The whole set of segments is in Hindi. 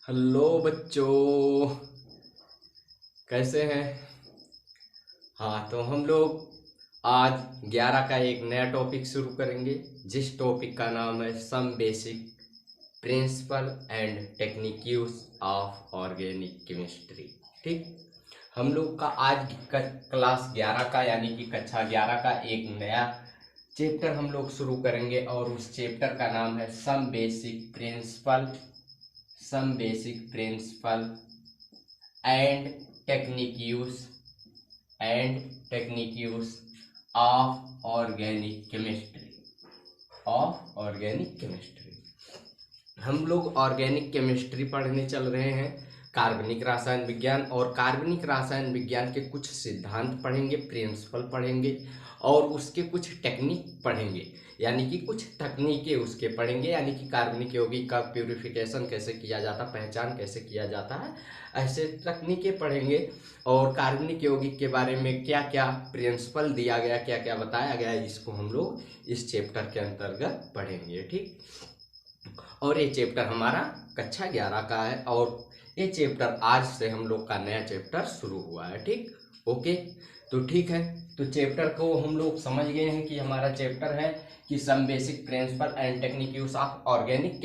हेलो बच्चों, कैसे हैं। हाँ, तो हम लोग आज 11 का एक नया टॉपिक शुरू करेंगे, जिस टॉपिक का नाम है some basic principle and technique use of organic chemistry. ठीक, हम लोग का आज क्लास 11 का यानी कि कक्षा 11 का एक नया चैप्टर हम लोग शुरू करेंगे और उस चैप्टर का नाम है some basic principle and technique use of organic chemistry. हम लोग ऑर्गेनिक केमिस्ट्री पढ़ने चल रहे हैं, कार्बनिक रसायन विज्ञान, और कार्बनिक रसायन विज्ञान के कुछ सिद्धांत पढ़ेंगे, प्रिंसिपल पढ़ेंगे और उसके कुछ टेक्निक पढ़ेंगे, यानी कि कुछ तकनीकें उसके पढ़ेंगे, यानी कि कार्बनिक यौगिक का प्यूरिफिकेशन कैसे किया जाता है, पहचान कैसे किया जाता है, ऐसे तकनीकें पढ़ेंगे। और कार्बनिक यौगिक के बारे में क्या क्या प्रिंसिपल दिया गया, क्या क्या बताया गया, इसको हम लोग इस चैप्टर के अंतर्गत पढ़ेंगे। ठीक, और ये चैप्टर हमारा कक्षा 11 का है और ये चैप्टर आज से हम लोग का नया चैप्टर शुरू हुआ है। ठीक, ओके, तो ठीक है, तो चैप्टर को हम लोग समझ गए हैं कि हमारा चैप्टर है कि some basic principle and technique use of organic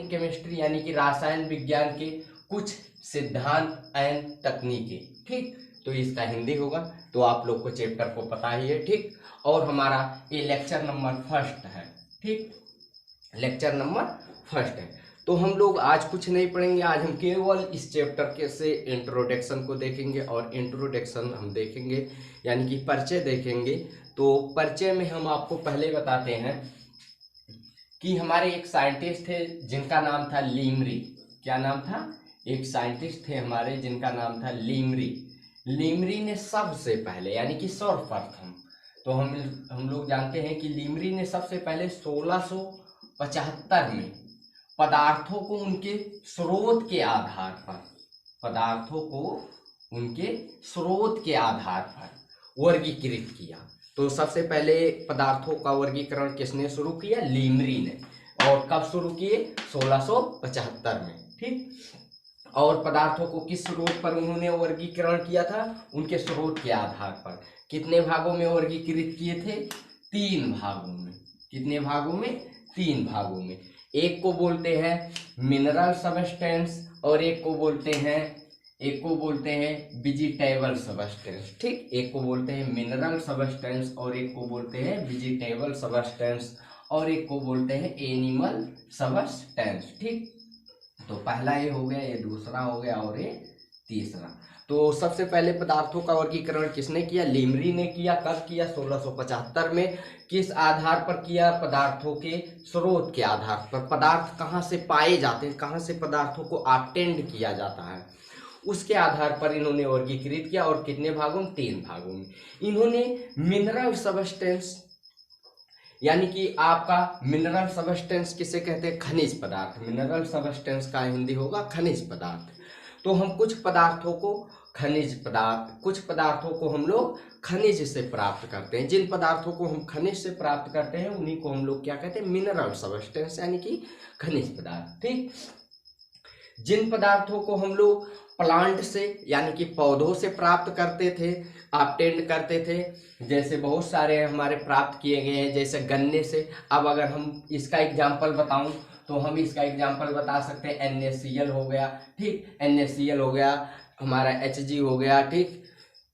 chemistry यानी कि रासायन विज्ञान के कुछ सिद्धांत एंड तकनीकें। ठीक, तो इसका हिंदी होगा, तो आप लोग को चैप्टर को पता ही है। ठीक, और हमारा ये लेक्चर नंबर फर्स्ट है। ठीक, लेक्चर नंबर फर्स्ट है। तो हम लोग आज कुछ नहीं पढ़ेंगे, आज हम केवल इस चैप्टर के से इंट्रोडक्शन को देखेंगे, और इंट्रोडक्शन हम देखेंगे यानी कि परिचय देखेंगे। तो परिचय में हम आपको पहले बताते हैं कि हमारे एक साइंटिस्ट थे जिनका नाम था लीमरी। क्या नाम था? एक साइंटिस्ट थे हमारे जिनका नाम था लीमरी ने सबसे पहले यानी कि सर्वप्रथम, तो हम लोग जानते हैं कि लीमरी ने सबसे पहले 1675 में पदार्थों को उनके स्रोत के आधार पर वर्गीकृत किया। तो सबसे पहले पदार्थों का वर्गीकरण किसने शुरू किया? लीमरी ने। और कब शुरू किए? 1675 में। ठीक, और पदार्थों को किस स्रोत पर उन्होंने वर्गीकरण किया था? उनके स्रोत के आधार पर। कितने भागों में वर्गीकृत किए थे? 3 भागों में। कितने भागों में? 3 भागों में। एक को बोलते हैं मिनरल सबस्टेंस और एक को बोलते हैं वेजिटेबल सबस्टेंस। ठीक, एक को बोलते हैं मिनरल सबस्टेंस और एक को बोलते हैं वेजिटेबल सबस्टेंस और एक को बोलते हैं एनिमल सबस्टेंस। ठीक, तो पहला ये हो गया, ये दूसरा हो गया और ये तीसरा। तो सबसे पहले पदार्थों का वर्गीकरण किसने किया? लीमरी ने किया। कब किया? 1675 में। किस आधार पर किया? पदार्थों के स्रोत के आधार पर। पदार्थ कहाँ से पाए जाते हैं, कहाँ से पदार्थों को ऑब्टेन्ड किया जाता है, उसके आधार पर इन्होंने वर्गीकृत किया। और कितने भागों में? 3 भागों में। इन्होंने मिनरल सबस्टेंस यानी कि आपका मिनरल सबस्टेंस किसे कहते हैं? खनिज पदार्थ। मिनरल सबस्टेंस का हिंदी होगा खनिज पदार्थ। तो हम कुछ पदार्थों को हम लोग खनिज से प्राप्त करते हैं। जिन पदार्थों को हम खनिज से प्राप्त करते हैं उन्हीं को हम लोग क्या कहते हैं? मिनरल सबस्टेंस यानी कि खनिज पदार्थ। ठीक, जिन पदार्थों को हम लोग प्लांट से यानी कि पौधों से प्राप्त करते थे, ऑब्टेंड करते थे, जैसे बहुत सारे हमारे प्राप्त किए गए हैं, जैसे गन्ने से। अब अगर हम इसका एग्जाम्पल बताऊं तो हम इसका एग्जाम्पल बता सकते हैं NaCl हो गया। ठीक, NaCl हो गया, हमारा Hg हो गया, ठीक,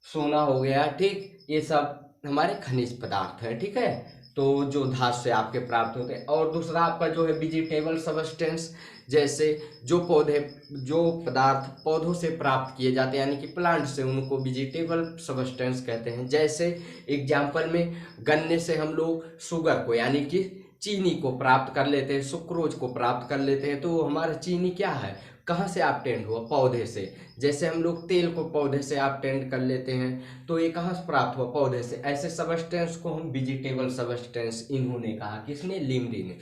सोना हो गया। ठीक, ये सब हमारे खनिज पदार्थ है। ठीक है, तो जो धातु से आपके प्राप्त होते हैं। और दूसरा आपका जो है वेजिटेबल सबस्टेंस, जैसे जो पदार्थ पौधों से प्राप्त किए जाते हैं यानी कि प्लांट से, उनको वेजिटेबल सबस्टेंस कहते हैं। जैसे एग्जाम्पल में गन्ने से हम लोग शुगर को यानी कि चीनी को प्राप्त कर लेते हैं, सुक्रोज को प्राप्त कर लेते हैं। तो हमारा चीनी क्या है? कहाँ से ऑब्टेंड हुआ? पौधे से। जैसे हम लोग तेल को पौधे से ऑब्टेंड कर लेते हैं, तो ये कहाँ से प्राप्त हुआ? पौधे से। ऐसे सबस्टेंस को हम वेजिटेबल सबस्टेंस इन्होंने कहा। किसने? लीमरी ने।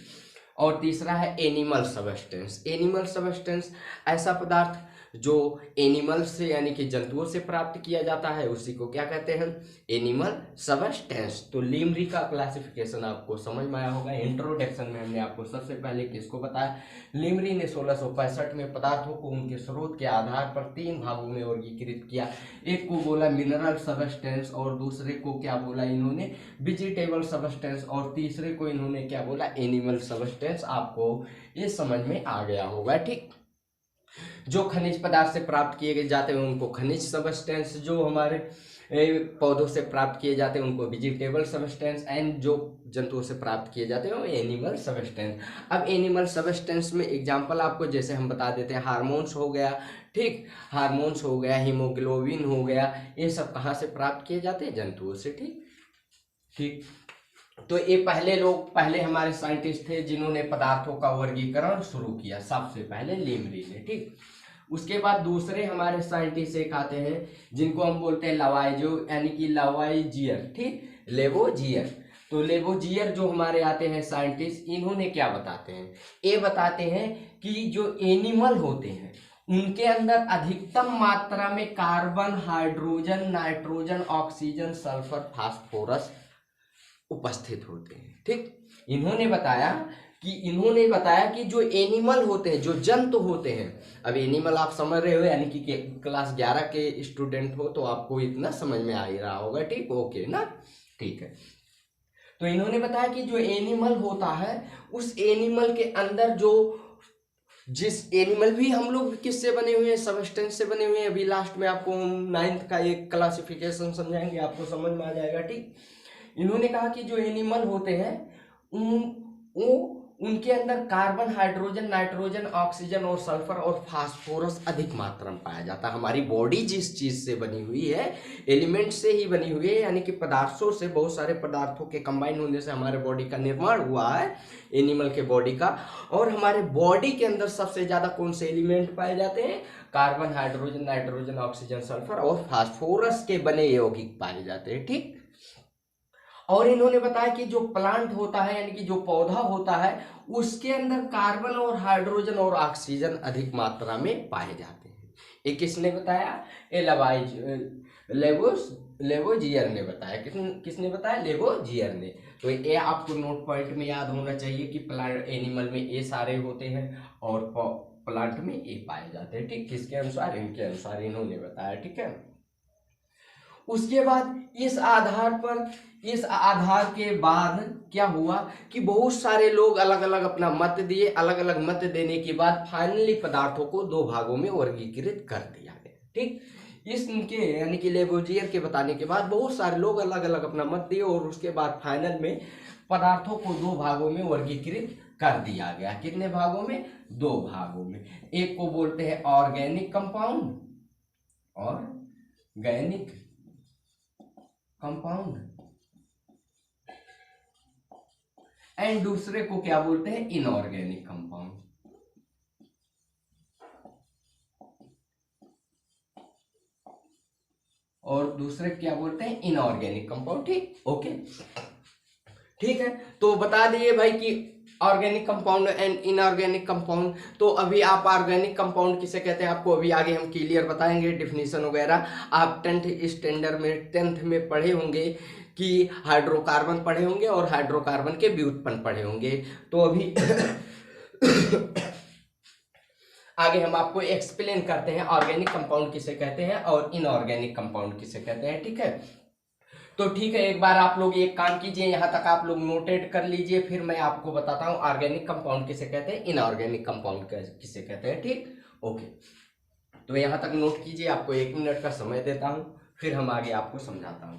और तीसरा है एनिमल सबस्टेंस। एनिमल सबस्टेंस ऐसा पदार्थ जो एनिमल से यानी कि जंतुओं से प्राप्त किया जाता है उसी को क्या कहते हैं, एनिमल सबस्टेंस। तो लीमरी का क्लासिफिकेशन आपको समझ में आया होगा। इंट्रोडक्शन में हमने आपको सबसे पहले किसको बताया, लीमरी ने 1665 में पदार्थों को उनके स्रोत के आधार पर 3 भागों में वर्गीकृत किया। एक को बोला मिनरल सबस्टेंस और दूसरे को क्या बोला इन्होंने, वेजिटेबल सबस्टेंस, और तीसरे को इन्होंने क्या बोला, एनिमल सबस्टेंस। आपको ये समझ में आ गया होगा। ठीक, जो खनिज पदार्थ से प्राप्त किए जाते हैं उनको खनिज सबस्टेंस, जो हमारे पौधों से प्राप्त किए जाते हैं उनको वेजिटेबल सबस्टेंस, एंड जो जंतुओं से प्राप्त किए जाते हैं वो एनिमल सबस्टेंस। अब एनिमल सबस्टेंस में एग्जांपल आपको जैसे हम बता देते हैं, हार्मोन्स हो गया, ठीक, हार्मोन्स हो गया, हीमोग्लोबिन हो गया, ये सब कहाँ से प्राप्त किए जाते हैं, जंतुओं से। ठीक ठीक, तो ये पहले हमारे साइंटिस्ट थे जिन्होंने पदार्थों का वर्गीकरण शुरू किया, सबसे पहले लीमरी ने। ठीक, उसके बाद दूसरे हमारे साइंटिस्ट एक आते हैं जिनको हम बोलते हैं लवाइजो यानी कि लवाइजियर। ठीक, लेवोजियर। तो लेवोजियर जो हमारे आते हैं साइंटिस्ट, इन्होंने क्या बताते हैं, ये बताते हैं कि जो एनिमल होते हैं उनके अंदर अधिकतम मात्रा में carbon, hydrogen, nitrogen, oxygen, sulphur, phosphorus उपस्थित होते हैं। ठीक, इन्होंने बताया कि जो एनिमल होते हैं, जो जंतु होते हैं, अब एनिमल आप समझ रहे हो यानी कि क्लास 11 के स्टूडेंट हो तो आपको इतना समझ में आ ही रहा होगा। ठीक, ओके ना, ठीक है। तो इन्होंने बताया कि जो एनिमल होता है उस एनिमल के अंदर जिस एनिमल भी हम लोग किससे बने हुए हैं, सबस्टेंस से बने हुए हैं। अभी लास्ट में आपको 9th का एक क्लासिफिकेशन समझाएंगे, आपको समझ में आ जाएगा। ठीक, इन्होंने कहा कि जो एनिमल होते हैं उनके अंदर कार्बन, हाइड्रोजन, नाइट्रोजन, ऑक्सीजन और सल्फर और फास्फोरस अधिक मात्रा में पाया जाता है। हमारी बॉडी जिस चीज से बनी हुई है, एलिमेंट से ही बनी हुई है, यानी कि पदार्थों से, बहुत सारे पदार्थों के कंबाइन होने से हमारे बॉडी का निर्माण हुआ है, एनिमल के बॉडी का। और हमारे बॉडी के अंदर सबसे ज्यादा कौन से एलिमेंट पाए जाते हैं, carbon, hydrogen, nitrogen, oxygen, sulphur और फास्फोरस के बने यौगिक पाए जाते हैं। ठीक, और इन्होंने बताया कि जो प्लांट होता है यानी कि जो पौधा होता है उसके अंदर कार्बन और हाइड्रोजन और ऑक्सीजन अधिक मात्रा में पाए जाते हैं। ये किसने बताया, ये लेवोजियर ने बताया। किसने बताया, लेवोजियर ने। तो ये आपको नोट पॉइंट में याद होना चाहिए कि प्लांट एनिमल में ये सारे होते हैं और प्लांट में ये पाए जाते हैं। ठीक, किसके अनुसार, इनके अनुसार इन्होंने बताया। ठीक है, उसके बाद इस आधार के बाद क्या हुआ कि बहुत सारे लोग अलग अलग अपना मत दिए। अलग अलग मत देने के बाद फाइनली पदार्थों को 2 भागों में वर्गीकृत कर दिया गया। ठीक, इसके यानी कि लेवोजियर के बताने के बाद बहुत सारे लोग अलग अलग अपना मत दिए और उसके बाद फाइनल में पदार्थों को 2 भागों में वर्गीकृत कर दिया गया। कितने भागों में, 2 भागों में। एक को बोलते हैं organic compound, organic compound, and दूसरे को क्या बोलते हैं, इनऑर्गेनिक कंपाउंड। और दूसरे क्या बोलते हैं, इनऑर्गेनिक कंपाउंड। ठीक, ओके, ठीक है। तो बता दिए भाई कि organic compound and inorganic compound. तो अभी आप ऑर्गेनिक कंपाउंड किसे कहते हैं आपको अभी आगे हम क्लियर बताएंगे, डिफिनीशन वगैरह। आप 10th स्टैंडर्ड में 10th में पढ़े होंगे कि हाइड्रोकार्बन पढ़े होंगे और हाइड्रोकार्बन के व्युत्पन्न पढ़े होंगे। तो अभी आगे हम आपको एक्सप्लेन करते हैं ऑर्गेनिक कंपाउंड किसे कहते हैं और इनऑर्गेनिक कंपाउंड किसे कहते हैं। ठीक है, तो ठीक है, एक बार आप लोग एक काम कीजिए, यहां तक आप लोग नोटेट कर लीजिए, फिर मैं आपको बताता हूं ऑर्गेनिक कंपाउंड किसे कहते हैं, इनऑर्गेनिक कंपाउंड किसे कहते हैं। ठीक, ओके, तो यहां तक नोट कीजिए, आपको 1 मिनट का समय देता हूं, फिर हम आगे आपको समझाता हूं।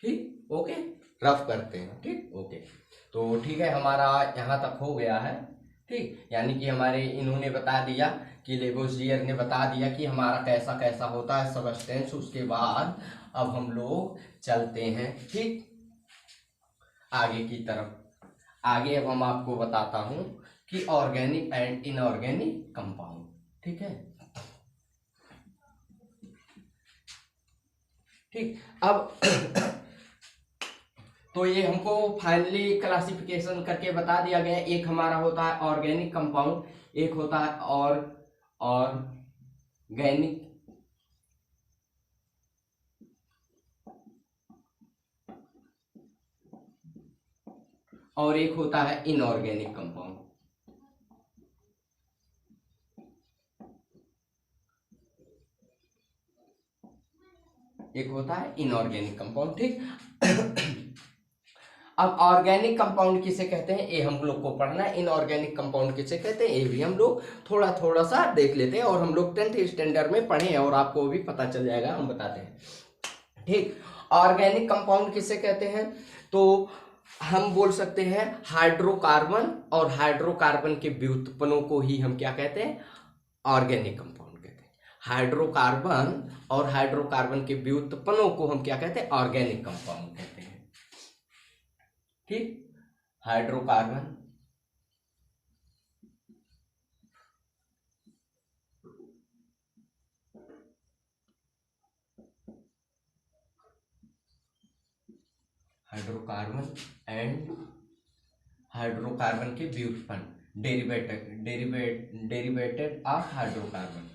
ठीक, ओके, रफ करते हैं। ठीक, ओके, तो ठीक है, हमारा यहाँ तक हो गया है। ठीक, यानी कि हमारे इन्होंने बता दिया कि लेवोजियर ने बता दिया कि हमारा कैसा कैसा होता है सबस्टेंस। उसके बाद अब हम लोग चलते हैं ठीक आगे की तरफ। आगे अब हम आपको बताता हूँ कि ऑर्गेनिक एंड इनऑर्गेनिक कंपाउंड। ठीक है, ठीक। अब तो ये हमको फाइनली क्लासिफिकेशन करके बता दिया गया। एक हमारा होता है ऑर्गेनिक कंपाउंड, एक होता है ऑर्गेनिक और एक होता है इनऑर्गेनिक कंपाउंड। एक होता है इनऑर्गेनिक कंपाउंड। ठीक। अब ऑर्गेनिक कंपाउंड किसे कहते हैं ये हम लोग को पढ़ना है। इनऑर्गेनिक कंपाउंड किसे कहते हैं ये भी हम लोग थोड़ा थोड़ा सा देख लेते हैं, और हम लोग 10th स्टैंडर्ड में पढ़े हैं और आपको भी पता चल जाएगा, हम बताते हैं। ठीक। ऑर्गेनिक कंपाउंड किसे कहते हैं, तो हम बोल सकते हैं हाइड्रोकार्बन और हाइड्रोकार्बन के व्युत्पन्नों को ही हम क्या कहते हैं, ऑर्गेनिक कंपाउंड कहते हैं। हाइड्रोकार्बन और हाइड्रोकार्बन के व्युत्पन्नों को हम क्या कहते हैं, ऑर्गेनिक कंपाउंड कहते हैं। ठीक। हाइड्रोकार्बन एंड हाइड्रोकार्बन के व्युत्पन्न डेरिवेटेड ऑफ हाइड्रोकार्बन।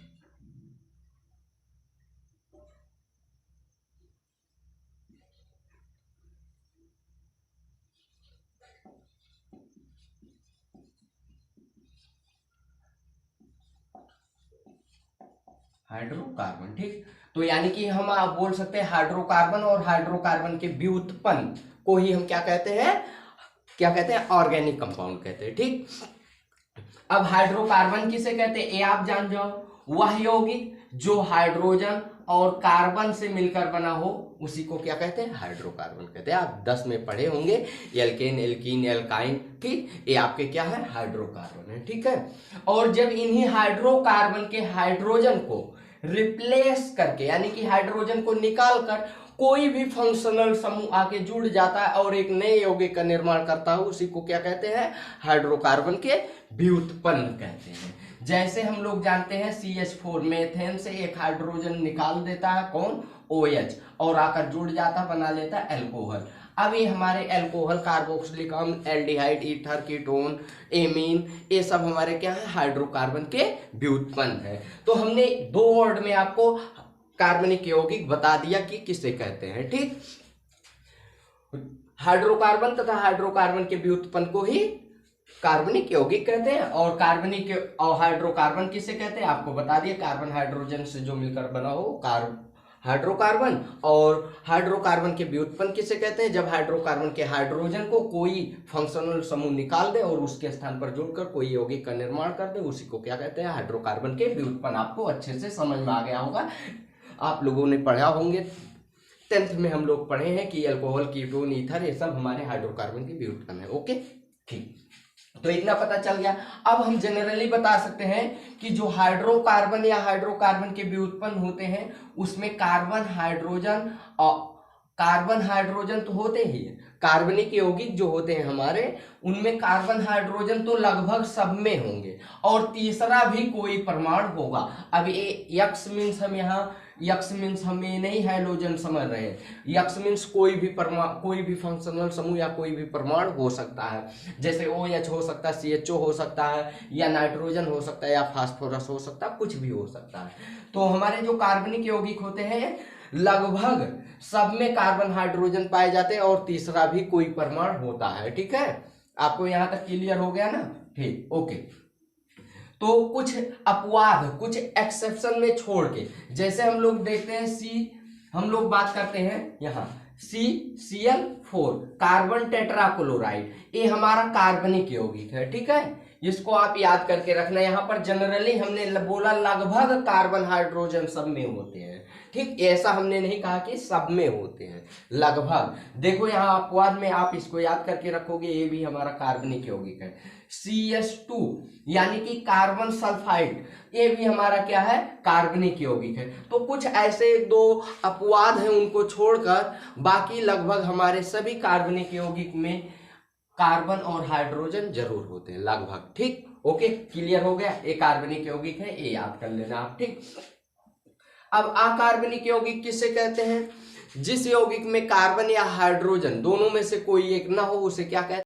हाइड्रोकार्बन। ठीक। तो यानी कि हम आप बोल सकते हैं हाइड्रोकार्बन और हाइड्रोकार्बन के व्युत्पन्न को ही हम क्या कहते हैं, ऑर्गेनिक कंपाउंड कहते हैं। ठीक। अब हाइड्रोकार्बन किसे कहते हैं ये आप जान जाओ, वह यौगिक जो हाइड्रोजन और कार्बन से मिलकर बना हो उसी को क्या कहते हैं, हाइड्रोकार्बन कहते हैं। आप 10 में पढ़े होंगे एल्केन, एल्कीन, एल्काइन। ठीक। ये आपके क्या है, हाइड्रोकार्बन है। ठीक है। और जब इन्हीं हाइड्रोकार्बन के हाइड्रोजन को रिप्लेस करके यानी कि हाइड्रोजन को निकाल कर कोई भी फंक्शनल समूह आके जुड़ जाता है और एक नए यौगिक का निर्माण करता है, उसी को क्या कहते हैं, हाइड्रोकार्बन के व्युत्पन्न कहते हैं। जैसे हम लोग जानते हैं CH4 मेथेन से एक हाइड्रोजन निकाल देता है कौन, OH, और आकर जुड़ जाता, बना लेता है एल्कोहल। अब ये हमारे एल्कोहल, कार्बोक्सिलिक अम्ल, एल्डिहाइड, ईथर, कीटोन, एमीन, ये सब हमारे क्या है, हाइड्रोकार्बन के व्युत्पन्न है। तो हमने 2 वर्ड में आपको कार्बनिक यौगिक बता दिया कि किसे कहते हैं। ठीक। हाइड्रोकार्बन तथा हाइड्रोकार्बन के व्युत्पन्न को ही कार्बनिक यौगिक कहते हैं। और कार्बनिक और हाइड्रोकार्बन किसे कहते हैं आपको बता दिया, कार्बन हाइड्रोजन से जो मिलकर बना हो हाइड्रोकार्बन। और हाइड्रोकार्बन के व्युत्पन्न किसे कहते हैं, जब हाइड्रोकार्बन के हाइड्रोजन को कोई फंक्शनल समूह निकाल दे और उसके स्थान पर जोड़कर कोई यौगिक का निर्माण कर दे, उसी को क्या कहते हैं, हाइड्रोकार्बन के व्युत्पन्न। आपको अच्छे से समझ में आ गया होगा, आप लोगों ने पढ़ा होंगे 10th में हम लोग पढ़े हैं कि अल्कोहल, कीटोन, ईथर ये सब हमारे हाइड्रोकार्बन के व्युत्पन्न है। ओके, ठीक। तो इतना पता चल गया। अब हम जनरली बता सकते हैं कि जो हाइड्रोकार्बन या हाइड्रोकार्बन के व्युत्पन्न होते हैं उसमें कार्बन हाइड्रोजन तो होते ही है। कार्बनिक यौगिक जो होते हैं हमारे, उनमें कार्बन हाइड्रोजन तो लगभग सब में होंगे और तीसरा भी कोई परमाणु होगा। अब ये यक्स मीन्स हम यहाँ यक्स मीन्स हम ये नहीं हैलोजन समझ रहे हैं, यक्स मीन्स कोई भी फंक्शनल समूह या कोई भी परमाणु हो सकता है। जैसे OH हो सकता है, CHO हो सकता है, या नाइट्रोजन हो सकता है, या फास्फोरस हो सकता है, कुछ भी हो सकता है। तो हमारे जो कार्बनिक यौगिक होते हैं लगभग सब में कार्बन हाइड्रोजन पाए जाते हैं और तीसरा भी कोई परमाणु होता है। ठीक है, आपको यहां तक क्लियर हो गया ना? ठीक, ओके। तो कुछ अपवाद, कुछ एक्सेप्शन में छोड़ के, जैसे हम लोग देखते हैं हम लोग बात करते हैं यहाँ CCl4 कार्बन टेट्राक्लोराइड, ये हमारा कार्बनिक यौगिक है। ठीक है, इसको आप याद करके रखना। यहाँ पर जनरली हमने बोला लगभग कार्बन हाइड्रोजन सब में होते हैं। ठीक, ऐसा हमने नहीं कहा कि सब में होते हैं, लगभग। देखो यहाँ अपवाद में आप इसको याद करके रखोगे, ये भी हमारा कार्बनिक यौगिक है। CH2 यानी कि कार्बन सल्फाइड, ये भी हमारा क्या है, कार्बनिक यौगिक है। तो कुछ ऐसे 2 अपवाद हैं, उनको छोड़कर बाकी लगभग हमारे सभी कार्बनिक यौगिक में कार्बन और हाइड्रोजन जरूर होते हैं लगभग। ठीक, ओके, क्लियर हो गया। ए कार्बनिक यौगिक है, ये याद कर लेना आप। ठीक, अब अकार्बनिक यौगिक किसे कहते हैं? जिस यौगिक में कार्बन या हाइड्रोजन दोनों में से कोई एक ना हो उसे क्या कहते हैं?